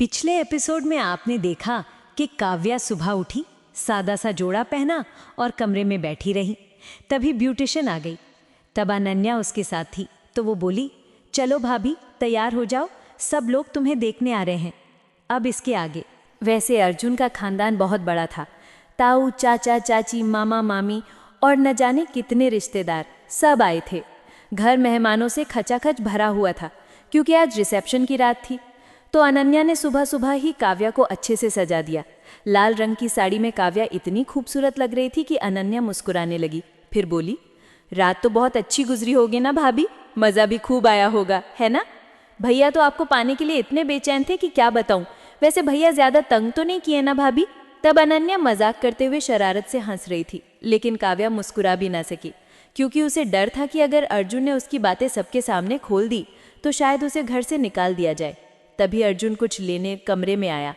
पिछले एपिसोड में आपने देखा कि काव्या सुबह उठी, सादा सा जोड़ा पहना और कमरे में बैठी रही। तभी ब्यूटिशियन आ गई। तब अनन्या उसके साथ थी, तो वो बोली, चलो भाभी तैयार हो जाओ, सब लोग तुम्हें देखने आ रहे हैं। अब इसके आगे। वैसे अर्जुन का खानदान बहुत बड़ा था। ताऊ, चाचा, चाची, मामा, मामी और न जाने कितने रिश्तेदार सब आए थे। घर मेहमानों से खचाखच भरा हुआ था, क्योंकि आज रिसेप्शन की रात थी। तो अनन्या ने सुबह सुबह ही काव्या को अच्छे से सजा दिया। लाल रंग की साड़ी में काव्या इतनी खूबसूरत लग रही थी कि अनन्या मुस्कुराने लगी। फिर बोली, रात तो बहुत अच्छी गुजरी होगी ना भाभी, मज़ा भी खूब आया होगा, है ना? भैया तो आपको पाने के लिए इतने बेचैन थे कि क्या बताऊं। वैसे भैया ज़्यादा तंग तो नहीं किए ना भाभी? तब अनन्या मजाक करते हुए शरारत से हंस रही थी, लेकिन काव्या मुस्कुरा भी ना सकी, क्योंकि उसे डर था कि अगर अर्जुन ने उसकी बातें सबके सामने खोल दी तो शायद उसे घर से निकाल दिया जाए। तभी अर्जुन कुछ लेने कमरे में आया।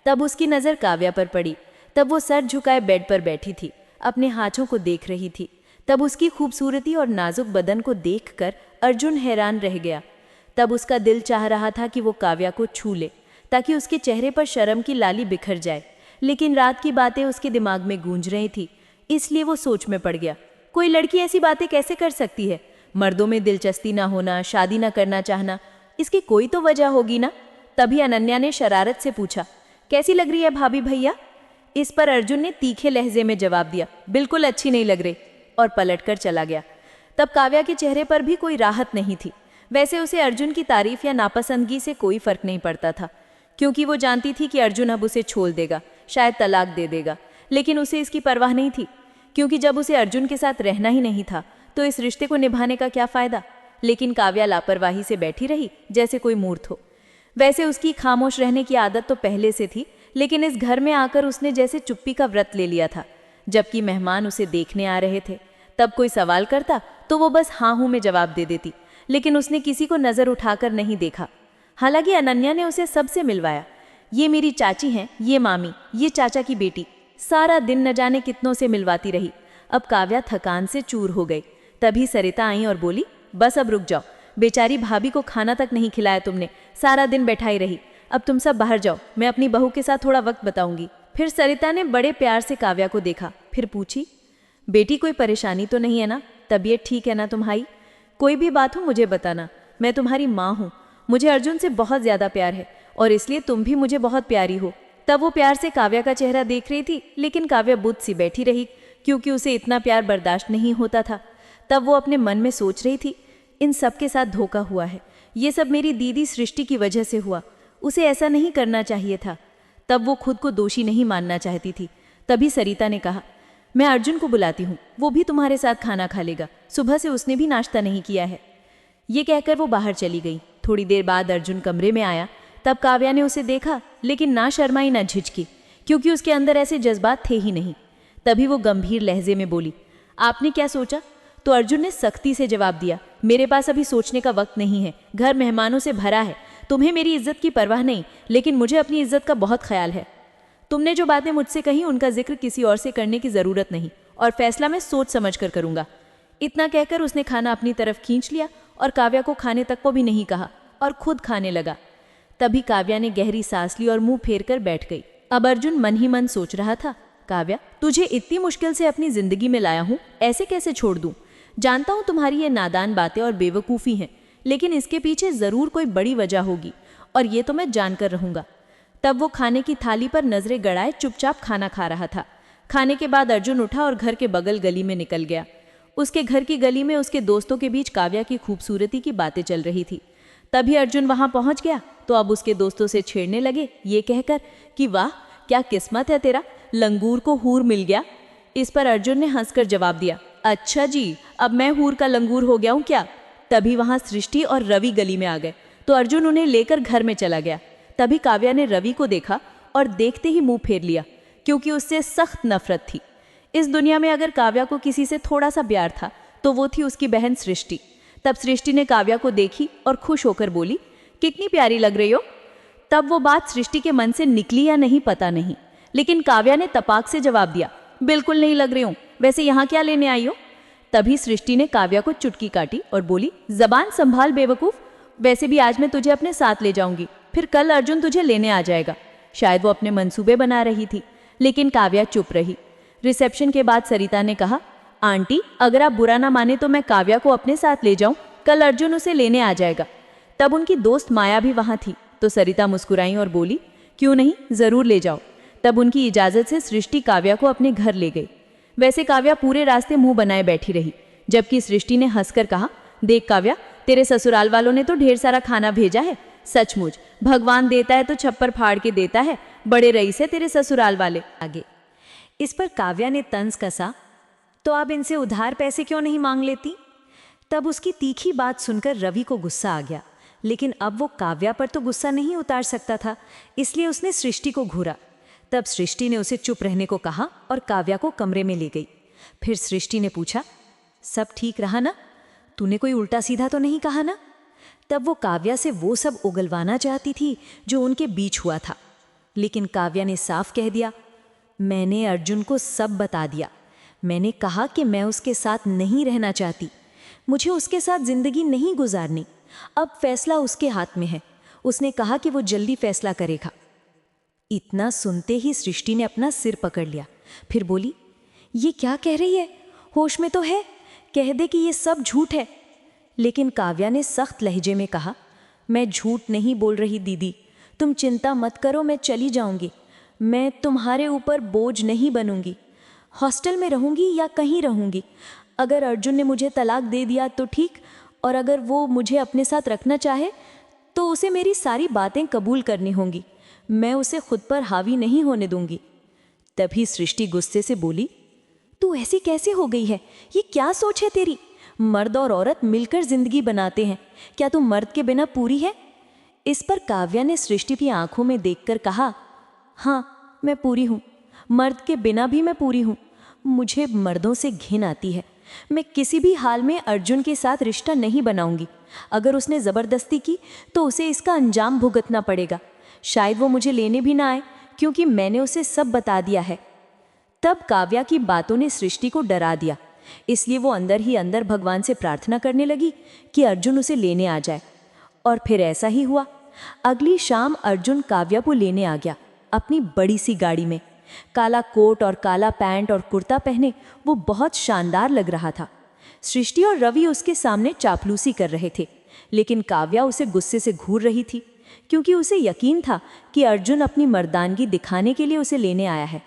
तब उसकी नज़र काव्या पर पड़ी। तब वो सर झुकाए बेड पर बैठी थी, अपने हाथों को देख रही थी। तब उसकी खूबसूरती और नाजुक बदन को देखकर अर्जुन हैरान रह गया। तब उसका दिल चाह रहा था कि वो काव्या को छू ले, ताकि उसके चेहरे पर शर्म की लाली बिखर जाए। लेकिन रात की बातें उसके दिमाग में गूंज रही थी, इसलिए वो सोच में पड़ गया। कोई लड़की ऐसी बातें कैसे कर सकती है? मर्दों में दिलचस्पी ना होना, शादी ना करना चाहना, इसकी कोई तो वजह होगी ना। तभी अनन्या ने शरारत से पूछा, कैसी लग रही है भाभी भैया? इस पर अर्जुन ने तीखे लहजे में जवाब दिया, बिल्कुल अच्छी नहीं लग रही, और पलटकर चला गया। तब काव्या के चेहरे पर भी कोई राहत नहीं थी। वैसे उसे अर्जुन की तारीफ या नापसंदगी से कोई फर्क नहीं पड़ता था, क्योंकि वो जानती थी कि अर्जुन अब उसे छोड़ देगा, शायद तलाक दे देगा। लेकिन उसे इसकी परवाह नहीं थी, क्योंकि जब उसे अर्जुन के साथ रहना ही नहीं था तो इस रिश्ते को निभाने का क्या फ़ायदा। लेकिन काव्या लापरवाही से बैठी रही, जैसे कोई मूर्ख हो। वैसे उसकी खामोश रहने की आदत तो पहले से थी, लेकिन इस घर में आकर उसने जैसे चुप्पी का व्रत ले लिया था। जबकि मेहमान उसे देखने आ रहे थे, तब कोई सवाल करता तो वो बस हाँ हूँ में जवाब दे देती, लेकिन उसने किसी को नज़र उठाकर नहीं देखा। हालांकि अनन्या ने उसे सबसे मिलवाया। ये मेरी चाची हैं, ये मामी, ये चाचा की बेटी। सारा दिन न जाने कितनों से मिलवाती रही। अब काव्या थकान से चूर हो गई। तभी सरिता आई और बोली, बस अब रुक जाओ, बेचारी भाभी को खाना तक नहीं खिलाया तुमने, सारा दिन बैठाई रही। अब तुम सब बाहर जाओ, मैं अपनी बहू के साथ थोड़ा वक्त बताऊंगी। फिर सरिता ने बड़े प्यार से काव्या को देखा, फिर पूछी, बेटी कोई परेशानी तो नहीं है ना? तबीयत ठीक है ना तुम्हारी? कोई भी बात हो मुझे बताना, मैं तुम्हारी माँ हूँ। मुझे अर्जुन से बहुत ज़्यादा प्यार है और इसलिए तुम भी मुझे बहुत प्यारी हो। तब वो प्यार से काव्या का चेहरा देख रही थी, लेकिन काव्या बुद्ध सी बैठी रही, क्योंकि उसे इतना प्यार बर्दाश्त नहीं होता था। तब वो अपने मन में सोच रही थी, इन सब के साथ धोखा हुआ है, ये सब मेरी दीदी सृष्टि की वजह से हुआ। उसे ऐसा नहीं करना चाहिए था। तब वो खुद को दोषी नहीं मानना चाहती थी। तभी सरिता ने कहा, मैं अर्जुन को बुलाती हूँ, वो भी तुम्हारे साथ खाना खा लेगा, सुबह से उसने भी नाश्ता नहीं किया है। ये कहकर वो बाहर चली गई। थोड़ी देर बाद अर्जुन कमरे में आया। तब काव्या ने उसे देखा, लेकिन ना शर्माई ना झिझकी, क्योंकि उसके अंदर ऐसे जज्बात थे ही नहीं। तभी वो गंभीर लहजे में बोली, आपने क्या सोचा? तो अर्जुन ने सख्ती से जवाब दिया, मेरे पास अभी सोचने का वक्त नहीं है, घर मेहमानों से भरा है। तुम्हें मेरी इज्जत की परवाह नहीं, लेकिन मुझे अपनी इज्जत का बहुत ख्याल है। तुमने जो बातें मुझसे कही उनका जिक्र किसी और से करने की ज़रूरत नहीं, और फैसला मैं सोच समझ कर करूँगा। इतना कहकर उसने खाना अपनी तरफ खींच लिया और काव्या को खाने तक को भी नहीं कहा और खुद खाने लगा। तभी काव्या ने गहरी सांस ली और मुंह फेर कर बैठ गई। अब अर्जुन मन ही मन सोच रहा था, काव्या, तुझे इतनी मुश्किल से अपनी जिंदगी में लाया हूँ, ऐसे कैसे छोड़ दूँ? जानता हूँ तुम्हारी ये नादान बातें और बेवकूफ़ी हैं, लेकिन इसके पीछे ज़रूर कोई बड़ी वजह होगी, और ये तो मैं जानकर रहूँगा। तब वो खाने की थाली पर नज़रें गड़ाए चुपचाप खाना खा रहा था। खाने के बाद अर्जुन उठा और घर के बगल गली में निकल गया। उसके घर की गली में उसके दोस्तों के बीच काव्या की खूबसूरती की बातें चल रही थी। तभी अर्जुन वहाँ पहुँच गया तो अब उसके दोस्तों से छेड़ने लगे, ये कहकर कि वाह क्या किस्मत है तेरा, लंगूर को हूर मिल गया। इस पर अर्जुन ने हंसकर जवाब दिया, अच्छा जी, अब मैं हूर का लंगूर हो गया हूँ क्या? तभी वहाँ सृष्टि और रवि गली में आ गए, तो अर्जुन उन्हें लेकर घर में चला गया। तभी काव्या ने रवि को देखा और देखते ही मुंह फेर लिया, क्योंकि उससे सख्त नफरत थी। इस दुनिया में अगर काव्या को किसी से थोड़ा सा प्यार था तो वो थी उसकी बहन सृष्टि। तब सृष्टि ने काव्या को देखी और खुश होकर बोली, कितनी प्यारी लग रही हो। तब वो बात सृष्टि के मन से निकली या नहीं पता नहीं, लेकिन काव्या ने तपाक से जवाब दिया, बिल्कुल नहीं लग रही हूँ, वैसे यहाँ क्या लेने आई हो? तभी सृष्टि ने काव्या को चुटकी काटी और बोली, जबान संभाल बेवकूफ़, वैसे भी आज मैं तुझे अपने साथ ले जाऊंगी, फिर कल अर्जुन तुझे लेने आ जाएगा। शायद वो अपने मंसूबे बना रही थी, लेकिन काव्या चुप रही। रिसेप्शन के बाद सरिता ने कहा, आंटी अगर आप बुरा ना माने तो मैं काव्या को अपने साथ ले जाऊं, कल अर्जुन उसे लेने आ जाएगा। तब उनकी दोस्त माया भी वहां थी, तो सरिता मुस्कुराई और बोली, क्यों नहीं, जरूर ले जाओ। तब उनकी इजाजत से सृष्टि काव्या को अपने घर ले गई। वैसे काव्या पूरे रास्ते मुंह बनाए बैठी रही, जबकि सृष्टि ने हंसकर कहा, देख काव्या, तेरे ससुराल वालों ने तो ढेर सारा खाना भेजा है। सचमुच भगवान देता है तो छप्पर फाड़ के देता है, बड़े रईस है तेरे ससुराल वाले। आगे इस पर काव्या ने तंज कसा, तो आप इनसे उधार पैसे क्यों नहीं मांग लेती? तब उसकी तीखी बात सुनकर रवि को गुस्सा आ गया, लेकिन अब वो काव्या पर तो गुस्सा नहीं उतार सकता था, इसलिए उसने सृष्टि को घूरा। तब सृष्टि ने उसे चुप रहने को कहा और काव्या को कमरे में ले गई। फिर सृष्टि ने पूछा, सब ठीक रहा ना? तूने कोई उल्टा सीधा तो नहीं कहा ना? तब वो काव्या से वो सब उगलवाना चाहती थी जो उनके बीच हुआ था, लेकिन काव्या ने साफ कह दिया, मैंने अर्जुन को सब बता दिया। मैंने कहा कि मैं उसके साथ नहीं रहना चाहती, मुझे उसके साथ जिंदगी नहीं गुजारनी। अब फैसला उसके हाथ में है, उसने कहा कि वो जल्दी फैसला करेगा। इतना सुनते ही सृष्टि ने अपना सिर पकड़ लिया, फिर बोली, ये क्या कह रही है? होश में तो है, कह दे कि ये सब झूठ है। लेकिन काव्या ने सख्त लहजे में कहा, मैं झूठ नहीं बोल रही दीदी, तुम चिंता मत करो, मैं चली जाऊंगी। मैं तुम्हारे ऊपर बोझ नहीं बनूंगी, हॉस्टल में रहूंगी या कहीं रहूंगी। अगर अर्जुन ने मुझे तलाक दे दिया तो ठीक, और अगर वो मुझे अपने साथ रखना चाहे तो उसे मेरी सारी बातें कबूल करनी होंगी। मैं उसे खुद पर हावी नहीं होने दूंगी। तभी सृष्टि गुस्से से बोली, तू ऐसी कैसे हो गई है? ये क्या सोच है तेरी? मर्द और औरत मिलकर जिंदगी बनाते हैं, क्या तू मर्द के बिना पूरी है? इस पर काव्या ने सृष्टि की आंखों में देखकर कहा, हाँ मैं पूरी हूँ, मर्द के बिना भी मैं पूरी हूँ। मुझे मर्दों से घिन आती है। मैं किसी भी हाल में अर्जुन के साथ रिश्ता नहीं बनाऊंगी। अगर उसने ज़बरदस्ती की तो उसे इसका अंजाम भुगतना पड़ेगा। शायद वो मुझे लेने भी ना आए, क्योंकि मैंने उसे सब बता दिया है। तब काव्या की बातों ने सृष्टि को डरा दिया, इसलिए वो अंदर ही अंदर भगवान से प्रार्थना करने लगी कि अर्जुन उसे लेने आ जाए। और फिर ऐसा ही हुआ। अगली शाम अर्जुन काव्या को लेने आ गया अपनी बड़ी सी गाड़ी में। काला कोट और काला पैंट और कुर्ता पहने वो बहुत शानदार लग रहा था। सृष्टि और रवि उसके सामने चापलूसी कर रहे थे, लेकिन काव्या उसे गुस्से से घूर रही थी, क्योंकि उसे यकीन था कि अर्जुन अपनी मर्दानगी दिखाने के लिए उसे लेने आया है।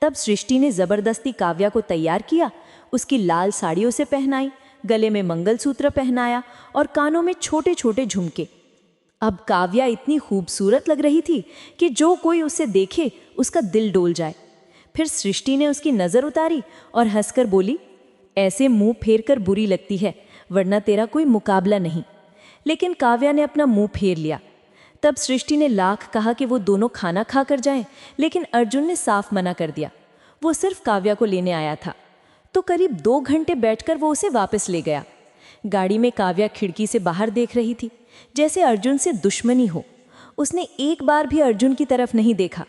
तब सृष्टि ने ज़बरदस्ती काव्या को तैयार किया, उसकी लाल साड़ी उसे पहनाई, गले में मंगलसूत्र पहनाया और कानों में छोटे छोटे झुमके। अब काव्या इतनी खूबसूरत लग रही थी कि जो कोई उसे देखे उसका दिल डोल जाए। फिर सृष्टि ने उसकी नज़र उतारी और हंसकर बोली, ऐसे मुंह फेर कर बुरी लगती है, वरना तेरा कोई मुकाबला नहीं। लेकिन काव्या ने अपना मुंह फेर लिया। तब सृष्टि ने लाख कहा कि वो दोनों खाना खा कर जाएं, लेकिन अर्जुन ने साफ मना कर दिया। वो सिर्फ काव्या को लेने आया था। तो करीब 2 घंटे बैठकर वो उसे वापस ले गया। गाड़ी में काव्या खिड़की से बाहर देख रही थी, जैसे अर्जुन से दुश्मनी हो। उसने एक बार भी अर्जुन की तरफ नहीं देखा।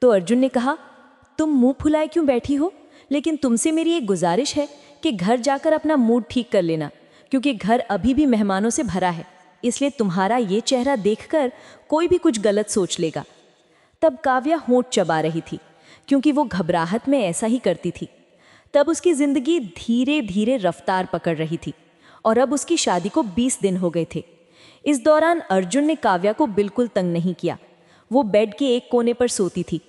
तो अर्जुन ने कहा, तुम मुंह फुलाए क्यों बैठी हो? लेकिन तुमसे मेरी एक गुजारिश है कि घर जाकर अपना मूड ठीक कर लेना, क्योंकि घर अभी भी मेहमानों से भरा है, इसलिए तुम्हारा ये चेहरा देखकर कोई भी कुछ गलत सोच लेगा। तब काव्या होंठ चबा रही थी, क्योंकि वो घबराहट में ऐसा ही करती थी। तब उसकी जिंदगी धीरे धीरे रफ्तार पकड़ रही थी और अब उसकी शादी को 20 दिन हो गए थे। इस दौरान अर्जुन ने काव्या को बिल्कुल तंग नहीं किया। वो बेड के एक कोने पर सोती थी,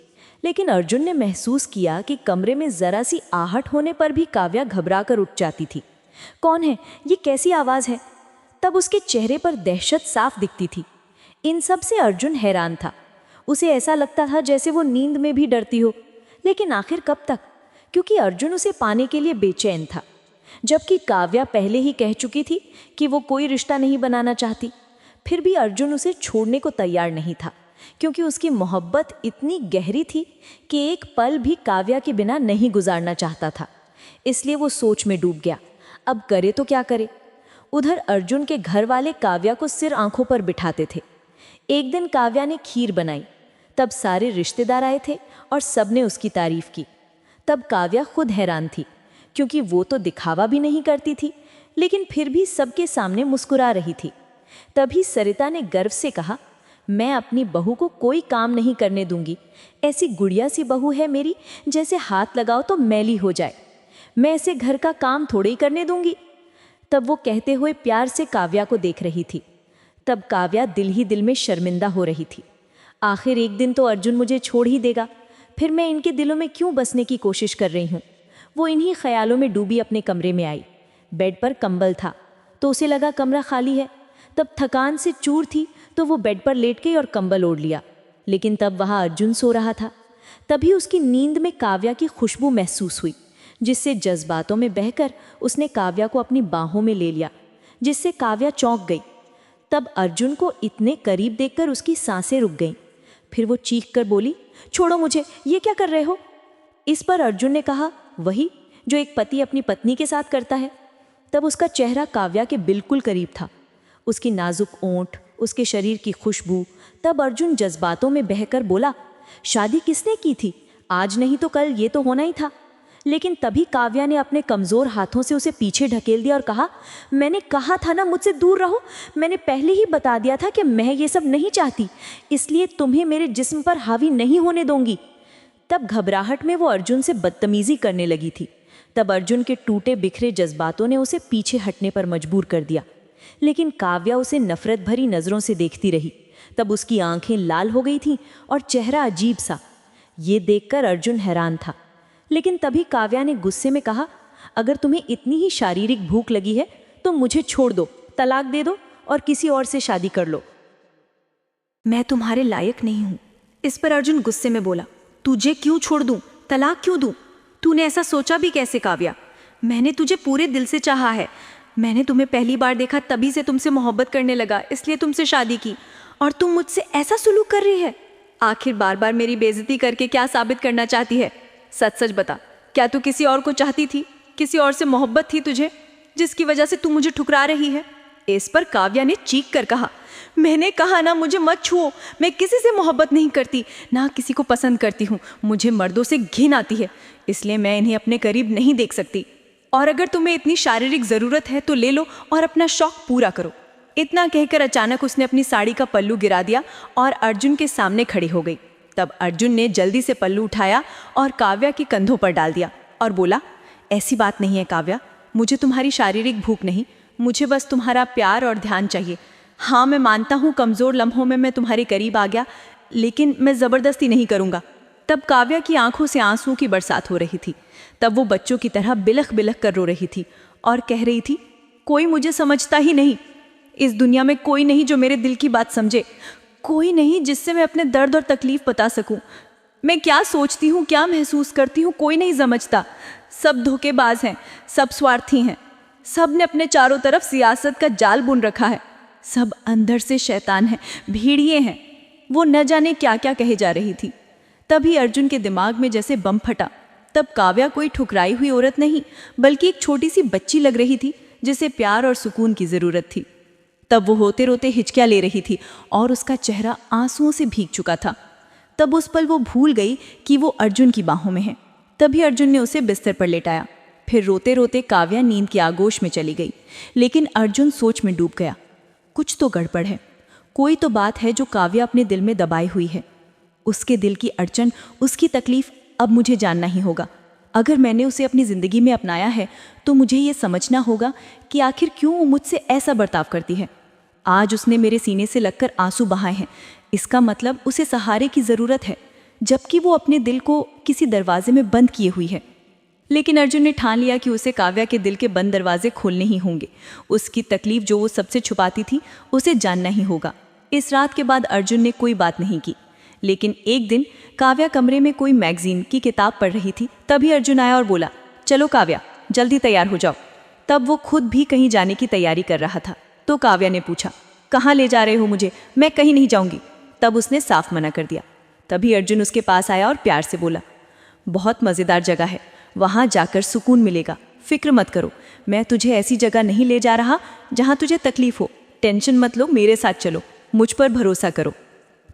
लेकिन अर्जुन ने महसूस किया कि कमरे में जरा सी आहट होने पर भी काव्या घबरा कर उठ जाती थी। कौन है? ये कैसी आवाज़ है? तब उसके चेहरे पर दहशत साफ दिखती थी। इन सब से अर्जुन हैरान था। उसे ऐसा लगता था जैसे वो नींद में भी डरती हो, लेकिन आखिर कब तक? क्योंकि अर्जुन उसे पाने के लिए बेचैन था, जबकि काव्या पहले ही कह चुकी थी कि वो कोई रिश्ता नहीं बनाना चाहती। फिर भी अर्जुन उसे छोड़ने को तैयार नहीं था, क्योंकि उसकी मोहब्बत इतनी गहरी थी कि एक पल भी काव्या के बिना नहीं गुजारना चाहता था। इसलिए वो सोच में डूब गया, अब करे तो क्या करे। उधर अर्जुन के घर वाले काव्या को सिर आंखों पर बिठाते थे। एक दिन काव्या ने खीर बनाई, तब सारे रिश्तेदार आए थे और सबने उसकी तारीफ की। तब काव्या खुद हैरान थी, क्योंकि वो तो दिखावा भी नहीं करती थी, लेकिन फिर भी सबके सामने मुस्कुरा रही थी। तभी सरिता ने गर्व से कहा, मैं अपनी बहू को कोई काम नहीं करने दूंगी। ऐसी गुड़िया सी बहू है मेरी, जैसे हाथ लगाओ तो मैली हो जाए। मैं ऐसे घर का काम थोड़े ही करने दूंगी। तब वो कहते हुए प्यार से काव्या को देख रही थी। तब काव्या दिल ही दिल में शर्मिंदा हो रही थी। आखिर एक दिन तो अर्जुन मुझे छोड़ ही देगा, फिर मैं इनके दिलों में क्यों बसने की कोशिश कर रही हूँ। वो इन्हीं ख्यालों में डूबी अपने कमरे में आई। बेड पर कंबल था तो उसे लगा कमरा खाली है। तब थकान से चूर थी तो वो बेड पर लेट गई और कंबल ओढ़ लिया। लेकिन तब वहाँ अर्जुन सो रहा था। तभी उसकी नींद में काव्या की खुशबू महसूस हुई, जिससे जज्बातों में बहकर उसने काव्या को अपनी बाहों में ले लिया, जिससे काव्या चौंक गई। तब अर्जुन को इतने करीब देखकर उसकी सांसें रुक गईं। फिर वो चीख कर बोली, छोड़ो मुझे, ये क्या कर रहे हो। इस पर अर्जुन ने कहा, वही जो एक पति अपनी पत्नी के साथ करता है। तब उसका चेहरा काव्या के बिल्कुल करीब था, उसकी नाजुक ओंठ, उसके शरीर की खुशबू। तब अर्जुन जज्बातों में बहकर बोला, शादी किसने की थी, आज नहीं तो कल ये तो होना ही था। लेकिन तभी काव्या ने अपने कमज़ोर हाथों से उसे पीछे ढकेल दिया और कहा, मैंने कहा था ना मुझसे दूर रहो। मैंने पहले ही बता दिया था कि मैं ये सब नहीं चाहती, इसलिए तुम्हें मेरे जिस्म पर हावी नहीं होने दूंगी। तब घबराहट में वो अर्जुन से बदतमीजी करने लगी थी। तब अर्जुन के टूटे बिखरे जज्बातों ने उसे पीछे हटने पर मजबूर कर दिया। लेकिन काव्या उसे नफरत भरी नज़रों से देखती रही। तब उसकी आंखें लाल हो गई थीं और चेहरा अजीब सा। ये देखकर अर्जुन हैरान था। लेकिन तभी काव्या ने गुस्से में कहा, अगर तुम्हें इतनी ही शारीरिक भूख लगी है तो मुझे छोड़ दो, तलाक दे दो और किसी और से शादी कर लो। मैं तुम्हारे लायक नहीं हूँ। इस पर अर्जुन गुस्से में बोला, तुझे क्यों छोड़ दूँ, तलाक क्यों दूँ। तूने ऐसा सोचा भी कैसे काव्या। मैंने तुझे पूरे दिल से चाहा है। मैंने तुम्हें पहली बार देखा तभी से तुमसे मोहब्बत करने लगा, इसलिए तुमसे शादी की, और तुम मुझसे ऐसा सुलूक कर रही है। आखिर बार बार मेरी बेइज्जती करके क्या साबित करना चाहती है। सच सच बता, क्या तू किसी और को चाहती थी, किसी और से मोहब्बत थी तुझे, जिसकी वजह से तू मुझे ठुकरा रही है। इस पर काव्या ने चीख कर कहा, मैंने कहा ना, मुझे मत छुओ। मैं किसी से मोहब्बत नहीं करती, ना किसी को पसंद करती हूँ। मुझे मर्दों से घिन आती है, इसलिए मैं इन्हें अपने करीब नहीं देख सकती। और अगर तुम्हें इतनी शारीरिक ज़रूरत है तो ले लो और अपना शौक पूरा करो। इतना कहकर अचानक उसने अपनी साड़ी का पल्लू गिरा दिया और अर्जुन के सामने खड़ी हो गई। तब अर्जुन ने जल्दी से पल्लू उठाया और काव्या के कंधों पर डाल दिया और बोला, ऐसी बात नहीं है काव्या, मुझे तुम्हारी शारीरिक भूख नहीं, मुझे बस तुम्हारा प्यार और ध्यान चाहिए। हाँ, मैं मानता हूँ कमज़ोर लम्हों में मैं तुम्हारे करीब आ गया, लेकिन मैं ज़बरदस्ती नहीं करूँगा। तब काव्या की आंखों से आंसुओं की बरसात हो रही थी। तब वो बच्चों की तरह बिलख बिलख कर रो रही थी और कह रही थी, कोई मुझे समझता ही नहीं। इस दुनिया में कोई नहीं जो मेरे दिल की बात समझे, कोई नहीं जिससे मैं अपने दर्द और तकलीफ बता सकूं। मैं क्या सोचती हूँ, क्या महसूस करती हूँ, कोई नहीं समझता। सब धोखेबाज हैं, सब स्वार्थी हैं, सब ने अपने चारों तरफ सियासत का जाल बुन रखा है। सब अंदर से शैतान हैं, भेड़िए हैं। वो न जाने क्या क्या कहे जा रही थी। तभी अर्जुन के दिमाग में जैसे बम फटा। तब काव्या कोई ठुकराई हुई औरत नहीं, बल्कि एक छोटी सी बच्ची लग रही थी जिसे प्यार और सुकून की ज़रूरत थी। तब वो होते रोते हिचकियाँ ले रही थी और उसका चेहरा आंसुओं से भीग चुका था। तब उस पल वो भूल गई कि वो अर्जुन की बाहों में है। तभी अर्जुन ने उसे बिस्तर पर लेटाया। फिर रोते रोते काव्या नींद की आगोश में चली गई। लेकिन अर्जुन सोच में डूब गया। कुछ तो गड़बड़ है, कोई तो बात है जो काव्या अपने दिल में दबाई हुई है। उसके दिल की अड़चन, उसकी तकलीफ अब मुझे जानना ही होगा। अगर मैंने उसे अपनी ज़िंदगी में अपनाया है तो मुझे ये समझना होगा कि आखिर क्यों वो मुझसे ऐसा बर्ताव करती है। आज उसने मेरे सीने से लगकर आंसू बहाए हैं, इसका मतलब उसे सहारे की ज़रूरत है, जबकि वो अपने दिल को किसी दरवाजे में बंद किए हुई है। लेकिन अर्जुन ने ठान लिया कि उसे काव्या के दिल के बंद दरवाजे खोलने ही होंगे। उसकी तकलीफ जो वो सबसे छुपाती थी उसे जानना ही होगा। इस रात के बाद अर्जुन ने कोई बात नहीं की। लेकिन एक दिन काव्या कमरे में कोई मैगजीन की किताब पढ़ रही थी। तभी अर्जुन आया और बोला, चलो काव्या, जल्दी तैयार हो जाओ। तब वो खुद भी कहीं जाने की तैयारी कर रहा था। तो काव्या ने पूछा, कहाँ ले जा रहे हो मुझे? मैं कहीं नहीं जाऊंगी। तब उसने साफ मना कर दिया। तभी अर्जुन उसके पास आया और प्यार से बोला, बहुत मज़ेदार जगह है, वहाँ जाकर सुकून मिलेगा। फिक्र मत करो, मैं तुझे ऐसी जगह नहीं ले जा रहा जहाँ तुझे तकलीफ हो। टेंशन मत लो, मेरे साथ चलो, मुझ पर भरोसा करो।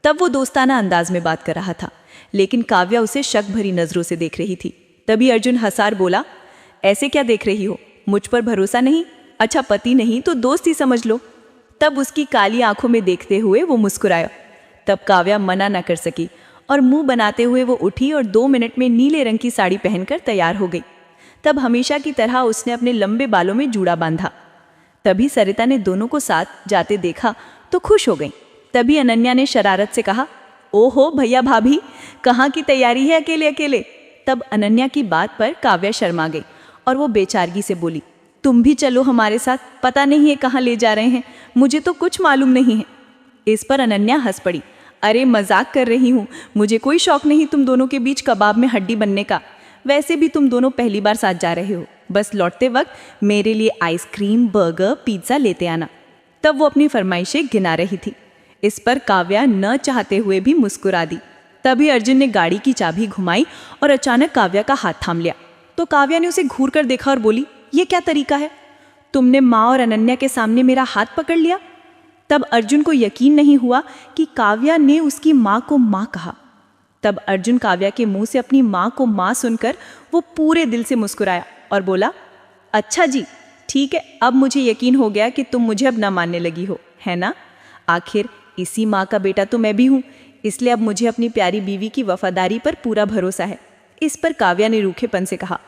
तब वो दोस्ताना अंदाज में बात कर रहा था, लेकिन काव्या उसे शक भरी नज़रों से देख रही थी। तभी अर्जुन हंसार बोला, ऐसे क्या देख रही हो? मुझ पर भरोसा नहीं? अच्छा, पति नहीं तो दोस्त ही समझ लो। तब उसकी काली आंखों में देखते हुए वो मुस्कुराया। तब काव्या मना न कर सकी और मुंह बनाते हुए वो उठी और 2 मिनट में नीले रंग की साड़ी पहनकर तैयार हो गई। तब हमेशा की तरह उसने अपने लंबे बालों में जूड़ा बांधा। तभी सरिता ने दोनों को साथ जाते देखा तो खुश हो गई। तभी अनन्या ने शरारत से कहा, ओहो भैया भाभी, कहाँ की तैयारी है अकेले अकेले। तब अनन्या की बात पर काव्या शर्मा गई और वो बेचारगी से बोली, तुम भी चलो हमारे साथ, पता नहीं है कहाँ ले जा रहे हैं, मुझे तो कुछ मालूम नहीं है। इस पर अनन्या हंस पड़ी, अरे मजाक कर रही हूँ, मुझे कोई शौक नहीं तुम दोनों के बीच कबाब में हड्डी बनने का। वैसे भी तुम दोनों पहली बार साथ जा रहे हो, बस लौटते वक्त मेरे लिए आइसक्रीम, बर्गर, पिज्ज़ा लेते आना। तब वो अपनी फरमाइशें गिना रही थी। इस पर काव्या न चाहते हुए भी मुस्कुरा दी। तभी अर्जुन ने गाड़ी की चाबी घुमाई और अचानक काव्या का हाथ थाम लिया। तो काव्या ने उसे घूर कर देखा और बोली, ये क्या तरीका है, तुमने माँ और अनन्या के सामने मेरा हाथ पकड़ लिया। तब अर्जुन को यकीन नहीं हुआ कि काव्या ने उसकी माँ को माँ कहा। तब अर्जुन काव्या के मुंह से अपनी माँ को माँ सुनकर वो पूरे दिल से मुस्कुराया और बोला, अच्छा जी ठीक है, अब मुझे यकीन हो गया कि तुम मुझे अब न मानने लगी हो, है ना। आखिर इसी माँ का बेटा तो मैं भी हूँ, इसलिए अब मुझे अपनी प्यारी बीवी की वफादारी पर पूरा भरोसा है। इस पर काव्या ने रूखेपन से कहा,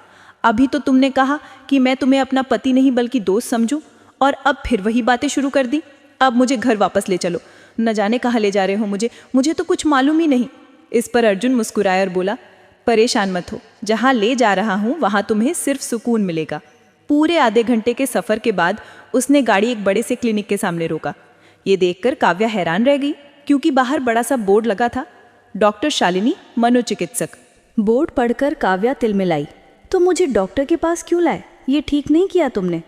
अभी तो तुमने कहा कि मैं तुम्हें अपना पति नहीं बल्कि दोस्त समझूं, और अब फिर वही बातें शुरू कर दी। अब मुझे घर वापस ले चलो, न जाने कहाँ ले जा रहे हो मुझे तो कुछ मालूम ही नहीं। इस पर अर्जुन मुस्कुराया और बोला, परेशान मत हो, जहाँ ले जा रहा हूँ वहाँ तुम्हें सिर्फ सुकून मिलेगा। पूरे आधे घंटे के सफ़र के बाद उसने गाड़ी एक बड़े से क्लिनिक के सामने रोका। ये देखकर काव्या हैरान रह गई, क्योंकि बाहर बड़ा सा बोर्ड लगा था, डॉक्टर शालिनी, मनोचिकित्सक। बोर्ड पढ़कर काव्या तिलमिलाई, तो मुझे डॉक्टर के पास क्यों लाए, ये ठीक नहीं किया तुमने।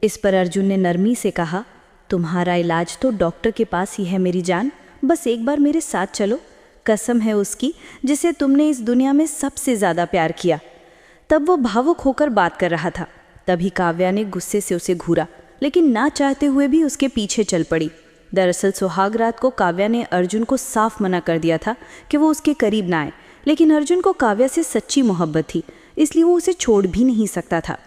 इस पर अर्जुन ने नरमी से कहा, तुम्हारा इलाज तो डॉक्टर के पास ही है मेरी जान, बस एक बार मेरे साथ चलो, कसम है उसकी जिसे तुमने इस दुनिया में सबसे ज़्यादा प्यार किया। तब वो भावुक होकर बात कर रहा था। तभी काव्या ने गुस्से से उसे घूरा, लेकिन ना चाहते हुए भी उसके पीछे चल पड़ी। दरअसल सुहाग रात को काव्या ने अर्जुन को साफ मना कर दिया था कि वो उसके करीब ना आए, लेकिन अर्जुन को काव्या से सच्ची मोहब्बत थी, इसलिए वो उसे छोड़ भी नहीं सकता था।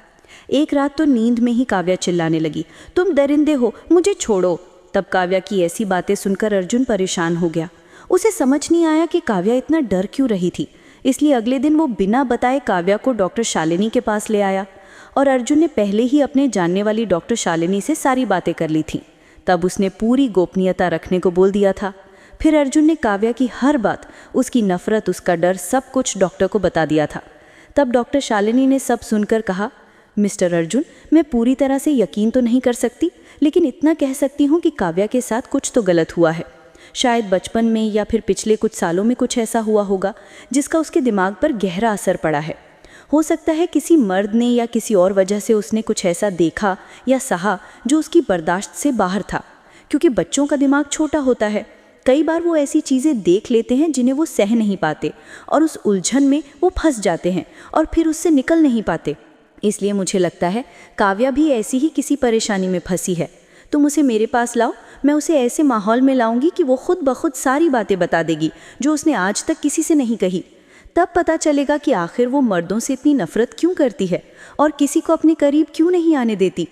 एक रात तो नींद में ही काव्या चिल्लाने लगी, तुम दरिंदे हो, मुझे छोड़ो। तब काव्या की ऐसी बातें सुनकर अर्जुन परेशान हो गया। उसे समझ नहीं आया कि काव्या इतना डर क्यों रही थी, इसलिए अगले दिन वो बिना बताए काव्या को डॉक्टर शालिनी के पास ले आया, और अर्जुन ने पहले ही अपने जानने वाली डॉक्टर शालिनी से सारी बातें कर ली थीं। तब उसने पूरी गोपनीयता रखने को बोल दिया था। फिर अर्जुन ने काव्या की हर बात, उसकी नफरत, उसका डर, सब कुछ डॉक्टर को बता दिया था। तब डॉक्टर शालिनी ने सब सुनकर कहा, मिस्टर अर्जुन, मैं पूरी तरह से यकीन तो नहीं कर सकती, लेकिन इतना कह सकती हूँ कि काव्या के साथ कुछ तो गलत हुआ है। शायद बचपन में या फिर पिछले कुछ सालों में कुछ ऐसा हुआ होगा जिसका उसके दिमाग पर गहरा असर पड़ा है। हो सकता है किसी मर्द ने या किसी और वजह से उसने कुछ ऐसा देखा या सहा जो उसकी बर्दाश्त से बाहर था, क्योंकि बच्चों का दिमाग छोटा होता है। कई बार वो ऐसी चीज़ें देख लेते हैं जिन्हें वो सह नहीं पाते, और उस उलझन में वो फंस जाते हैं और फिर उससे निकल नहीं पाते। इसलिए मुझे लगता है काव्या भी ऐसी ही किसी परेशानी में फंसी है। तुम उसे मेरे पास लाओ, मैं उसे ऐसे माहौल में लाऊंगी कि वो खुद ब खुद सारी बातें बता देगी जो उसने आज तक किसी से नहीं कही। तब पता चलेगा कि आखिर वो मर्दों से इतनी नफरत क्यों करती है और किसी को अपने करीब क्यों नहीं आने देती।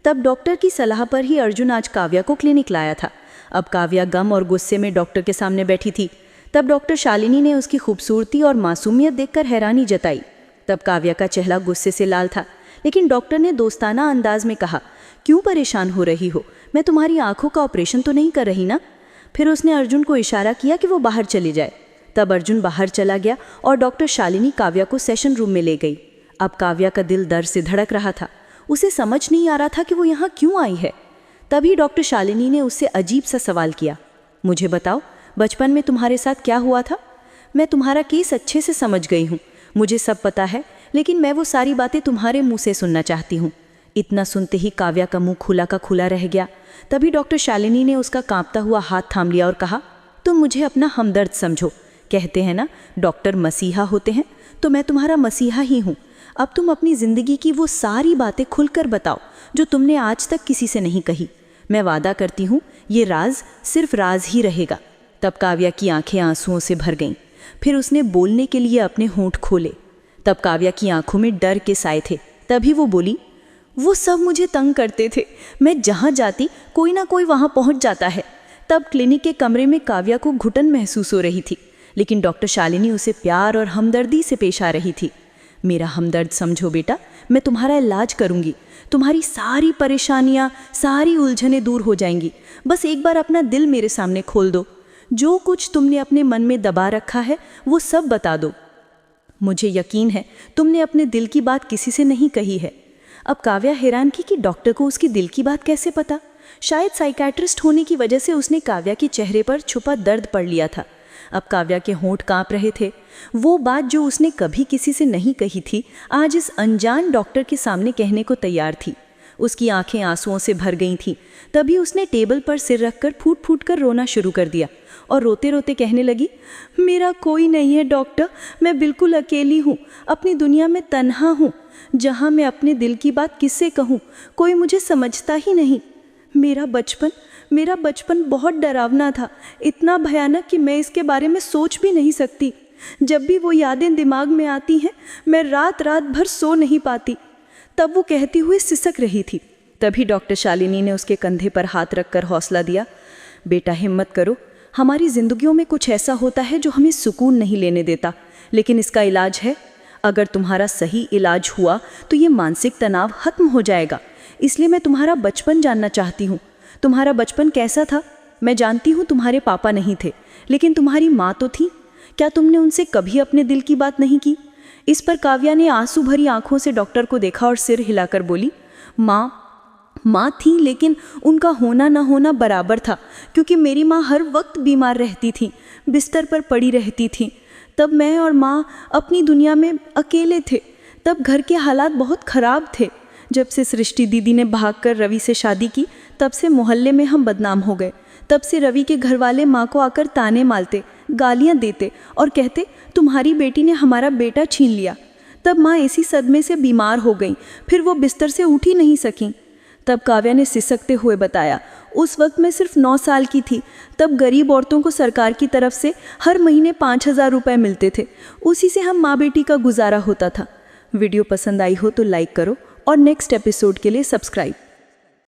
तब डॉक्टर की सलाह पर ही अर्जुन आज काव्या को क्लिनिक लाया था। अब काव्या गम और गुस्से में डॉक्टर के सामने बैठी थी। तब डॉक्टर शालिनी ने उसकी खूबसूरती और मासूमियत देखकर हैरानी जताई। तब काव्या का चेहरा गुस्से से लाल था, लेकिन डॉक्टर ने दोस्ताना अंदाज में कहा, क्यों परेशान हो रही हो, मैं तुम्हारी आंखों का ऑपरेशन तो नहीं कर रही ना। फिर उसने अर्जुन को इशारा किया कि वो बाहर चले जाए। तब अर्जुन बाहर चला गया और डॉक्टर शालिनी काव्या को सेशन रूम में ले गई। अब काव्या का दिल दर्द से धड़क रहा था। उसे समझ नहीं आ रहा था कि वो यहाँ क्यों आई है। तभी डॉक्टर शालिनी ने उससे अजीब सा सवाल किया, मुझे बताओ, बचपन में तुम्हारे साथ क्या हुआ था। मैं तुम्हारा केस अच्छे से समझ गई हूँ, मुझे सब पता है, लेकिन मैं वो सारी बातें तुम्हारे मुंह से सुनना चाहती हूँ। इतना सुनते ही काव्या का मुंह खुला का खुला रह गया। तभी डॉक्टर शालिनी ने उसका कांपता हुआ हाथ थाम लिया और कहा, तुम मुझे अपना हमदर्द समझो। कहते हैं ना, डॉक्टर मसीहा होते हैं, तो मैं तुम्हारा मसीहा ही हूँ। अब तुम अपनी ज़िंदगी की वो सारी बातें खुलकर बताओ जो तुमने आज तक किसी से नहीं कही। मैं वादा करती हूँ ये राज सिर्फ राज ही रहेगा। तब काव्या की आंखें आंसुओं से भर गईं। फिर उसने बोलने के लिए अपने होंठ खोले। तब काव्या की आंखों में डर के साए थे। तभी वो बोली, वो सब मुझे तंग करते थे, मैं जहाँ जाती कोई ना कोई वहाँ पहुँच जाता है। तब क्लिनिक के कमरे में काव्या को घुटन महसूस हो रही थी, लेकिन डॉक्टर शालिनी उसे प्यार और हमदर्दी से पेश आ रही थी। मेरा हमदर्द समझो बेटा, मैं तुम्हारा इलाज करूंगी, तुम्हारी सारी परेशानियां, सारी उलझनें दूर हो जाएंगी। बस एक बार अपना दिल मेरे सामने खोल दो, जो कुछ तुमने अपने मन में दबा रखा है वो सब बता दो। मुझे यकीन है तुमने अपने दिल की बात किसी से नहीं कही है। अब काव्या हैरान की कि डॉक्टर को उसकी दिल की बात कैसे पता। शायद साइकियाट्रिस्ट होने की वजह से उसने काव्या के चेहरे पर छुपा दर्द पढ़ लिया था। अब काव्या के होंठ कांप रहे थे। वो बात जो उसने कभी किसी से नहीं कही थी, आज इस अनजान डॉक्टर के सामने कहने को तैयार थी। उसकी आंखें आंसुओं से भर गई थीं। तभी उसने टेबल पर सिर रखकर फूट फूट कर रोना शुरू कर दिया और रोते रोते कहने लगी, मेरा कोई नहीं है डॉक्टर, मैं बिल्कुल अकेली हूँ, अपनी दुनिया में तन्हा हूँ, जहाँ मैं अपने दिल की बात किससे कहूँ, कोई मुझे समझता ही नहीं। मेरा बचपन बहुत डरावना था, इतना भयानक कि मैं इसके बारे में सोच भी नहीं सकती। जब भी वो यादें दिमाग में आती हैं, मैं रात रात भर सो नहीं पाती। तब वो कहती हुई सिसक रही थी। तभी डॉक्टर शालिनी ने उसके कंधे पर हाथ रखकर हौसला दिया, बेटा हिम्मत करो, हमारी जिंदगियों में कुछ ऐसा होता है जो हमें सुकून नहीं लेने देता, लेकिन इसका इलाज है। अगर तुम्हारा सही इलाज हुआ तो ये मानसिक तनाव खत्म हो जाएगा। इसलिए मैं तुम्हारा बचपन जानना चाहती हूँ। तुम्हारा बचपन कैसा था? मैं जानती हूँ तुम्हारे पापा नहीं थे, लेकिन तुम्हारी माँ तो थी। क्या तुमने उनसे कभी अपने दिल की बात नहीं की? इस पर काव्या ने आंसू भरी आंखों से डॉक्टर को देखा और सिर हिलाकर बोली, माँ थी, लेकिन उनका होना ना होना बराबर था, क्योंकि मेरी माँ हर वक्त बीमार रहती थी, बिस्तर पर पड़ी रहती थी। तब मैं और माँ अपनी दुनिया में अकेले थे। तब घर के हालात बहुत ख़राब थे। जब से सृष्टि दीदी ने भागकर रवि से शादी की, तब से मोहल्ले में हम बदनाम हो गए। तब से रवि के घर वाले माँ को आकर ताने मारते, गालियाँ देते और कहते, तुम्हारी बेटी ने हमारा बेटा छीन लिया। तब माँ इसी सदमे से बीमार हो गई, फिर वो बिस्तर से उठ ही नहीं सकीं। तब काव्या ने सिसकते हुए बताया, उस वक्त मैं सिर्फ 9 साल की थी। तब गरीब औरतों को सरकार की तरफ से हर महीने 5,000 रुपये मिलते थे, उसी से हम माँ बेटी का गुजारा होता था। वीडियो पसंद आई हो तो लाइक करो और नेक्स्ट एपिसोड के लिए सब्सक्राइब।